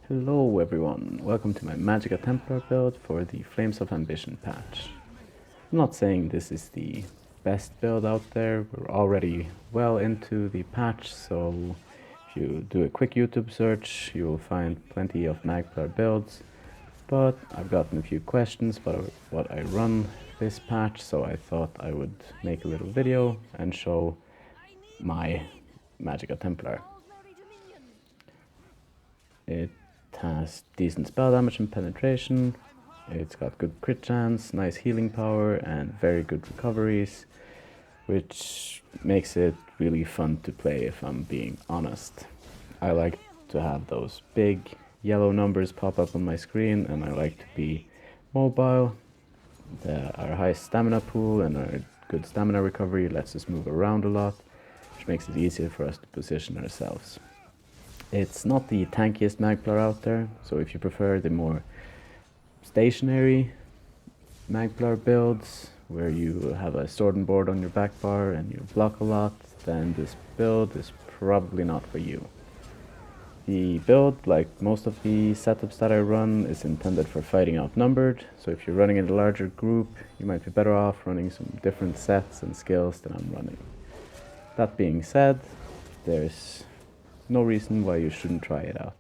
Hello everyone, welcome to my Magicka Templar build for the Flames of Ambition patch. I'm not saying this is the best build out there, we're already well into the patch, so if you do a quick YouTube search you will find plenty of Magplar builds, but I've gotten a few questions about what I run this patch, so I thought I would make a little video and show my Magicka Templar. It has decent spell damage and penetration, it's got good crit chance, nice healing power and very good recoveries, which makes it really fun to play if I'm being honest. I like to have those big yellow numbers pop up on my screen and I like to be mobile. Our high stamina pool and our good stamina recovery lets us move around a lot, which makes it easier for us to position ourselves. It's not the tankiest Magplar out there, so if you prefer the more stationary Magplar builds, where you have a sword and board on your back bar and you block a lot, then this build is probably not for you. The build, like most of the setups that I run, is intended for fighting outnumbered, so if you're running in a larger group, you might be better off running some different sets and skills than I'm running. That being said, there's no reason why you shouldn't try it out.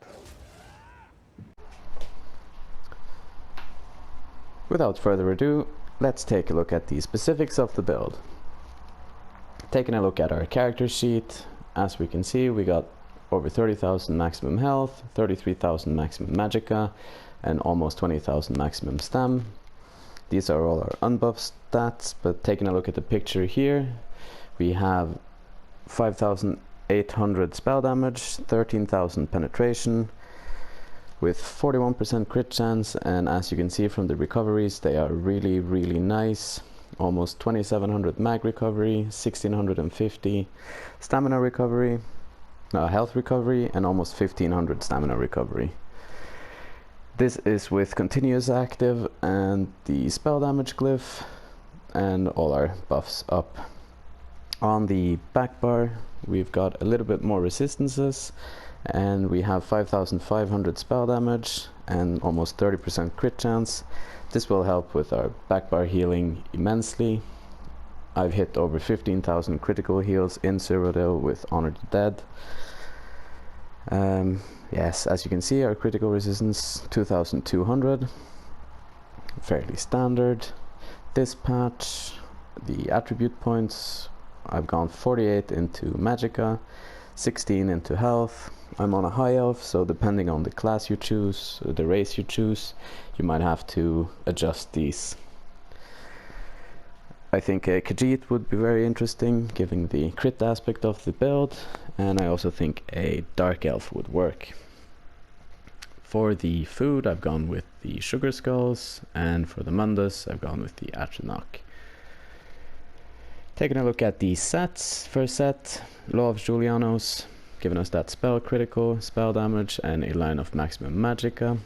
Without further ado, let's take a look at the specifics of the build. Taking a look at our character sheet, as we can see we got over 30,000 maximum health, 33,000 maximum magicka, and almost 20,000 maximum stam. These are all our unbuffed stats, but taking a look at the picture here, we have 5,800 spell damage, 13,000 penetration, with 41% crit chance, and as you can see from the recoveries, they are really nice. Almost 2,700 mag recovery, 1,650 stamina recovery, health recovery, and almost 1,500 stamina recovery. This is with continuous active and the spell damage glyph, and all our buffs up. On the back bar we've got a little bit more resistances, and we have 5,500 spell damage and almost 30% crit chance. This will help with our back bar healing immensely. I've hit over 15,000 critical heals in Cyrodiil with Honor the Dead. Yes, as you can see, our critical resistance 2,200, fairly standard. This patch, the attribute points, I've gone 48 into magicka, 16 into health. I'm on a high elf, so depending on the class you choose, the race you choose, you might have to adjust these. I think a Khajiit would be very interesting, given the crit aspect of the build, and I also think a dark elf would work. For the food, I've gone with the sugar skulls, and for the mundus, I've gone with the atronach. Taking a look at the sets, first set, Law of Julianos, giving us that spell critical, spell damage, and a line of maximum magicka.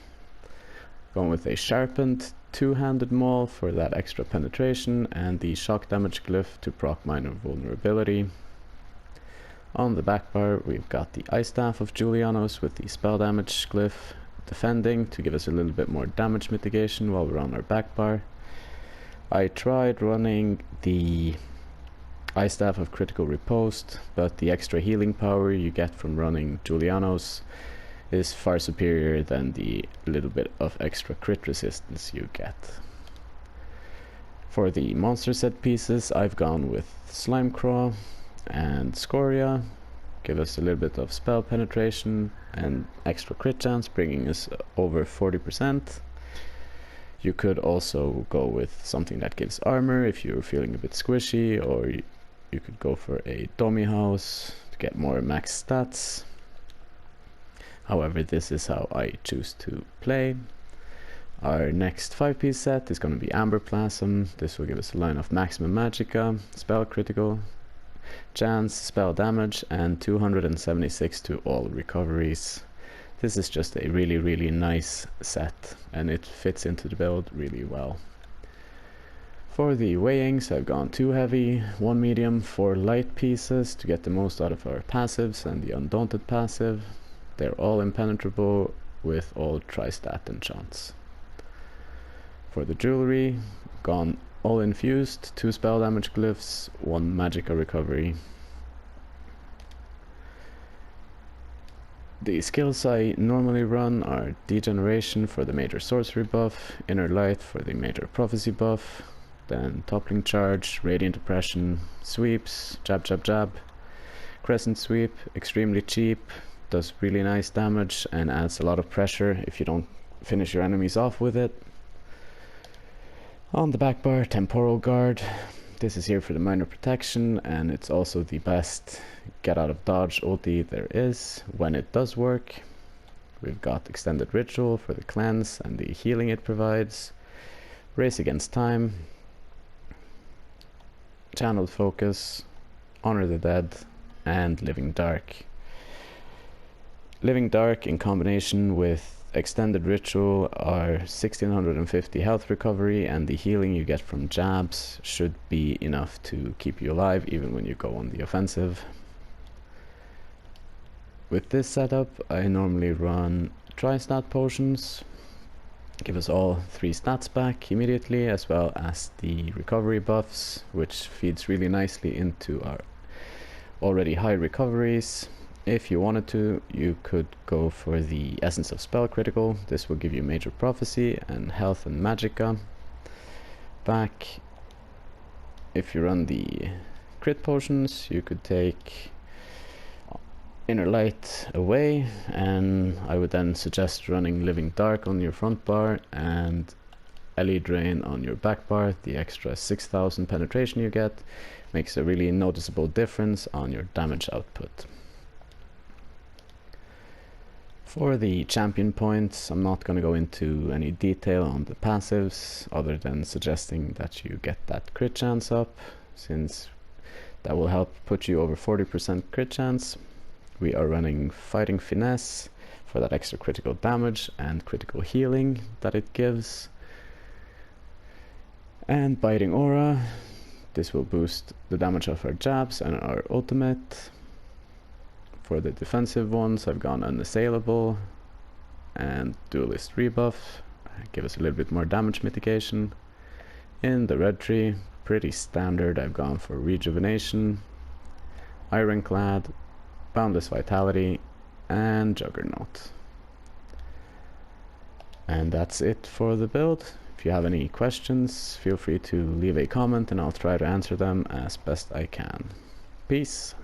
Going with a sharpened two-handed maul for that extra penetration, and the shock damage glyph to proc minor vulnerability. On the back bar we've got the Ice Staff of Julianos with the spell damage glyph defending to give us a little bit more damage mitigation while we're on our back bar. I tried running the Ice Staff of Critical Riposte, but the extra healing power you get from running Julianos is far superior than the little bit of extra crit resistance you get. For the monster set pieces, I've gone with Slimecraw and Scoria, give us a little bit of spell penetration and extra crit chance, bringing us over 40%. You could also go with something that gives armor if you're feeling a bit squishy, or you could go for a dummy house to get more max stats. However, this is how I choose to play. Our next 5-piece set is going to be Amber Plasm. This will give us a line of maximum magicka, spell critical, chance, spell damage, and 276 to all recoveries. This is just a really nice set, and it fits into the build really well. For the weighings, I've gone 2 heavy, 1 medium, 4 light pieces to get the most out of our passives and the Undaunted passive. They're all impenetrable with all tri-stat enchants. For the jewelry, gone all infused, 2 spell damage glyphs, 1 Magicka recovery. The skills I normally run are Degeneration for the major sorcery buff, Inner Light for the major prophecy buff, then Toppling Charge, Radiant Oppression, Sweeps, Jab Jab Jab, Crescent Sweep, extremely cheap, does really nice damage and adds a lot of pressure if you don't finish your enemies off with it. On the back bar, Temporal Guard. This is here for the minor protection, and it's also the best get out of dodge ulti there is when it does work. We've got Extended Ritual for the cleanse and the healing it provides, Race Against Time, Channeled Focus, Honor the Dead, and Living Dark. Living Dark in combination with Extended Ritual are 1650 health recovery, and the healing you get from jabs should be enough to keep you alive even when you go on the offensive. With this setup, I normally run tri-stat potions, give us all 3 stats back immediately, as well as the recovery buffs, which feeds really nicely into our already high recoveries. If you wanted to, you could go for the Essence of Spell Critical. This will give you Major Prophecy and Health and Magicka back. If you run the crit potions, you could take Inner Light away, and I would then suggest running Living Dark on your front bar and LE Drain on your back bar. The extra 6000 penetration you get makes a really noticeable difference on your damage output. For the champion points, I'm not going to go into any detail on the passives other than suggesting that you get that crit chance up, since that will help put you over 40% crit chance. We are running Fighting Finesse for that extra critical damage and critical healing that it gives. And Biting Aura, this will boost the damage of our jabs and our ultimate. For the defensive ones, I've gone Unassailable and Duelist Rebuff, give us a little bit more damage mitigation. In the red tree, pretty standard, I've gone for Rejuvenation, Ironclad, Boundless Vitality, and Juggernaut. And that's it for the build. If you have any questions, feel free to leave a comment and I'll try to answer them as best I can. Peace!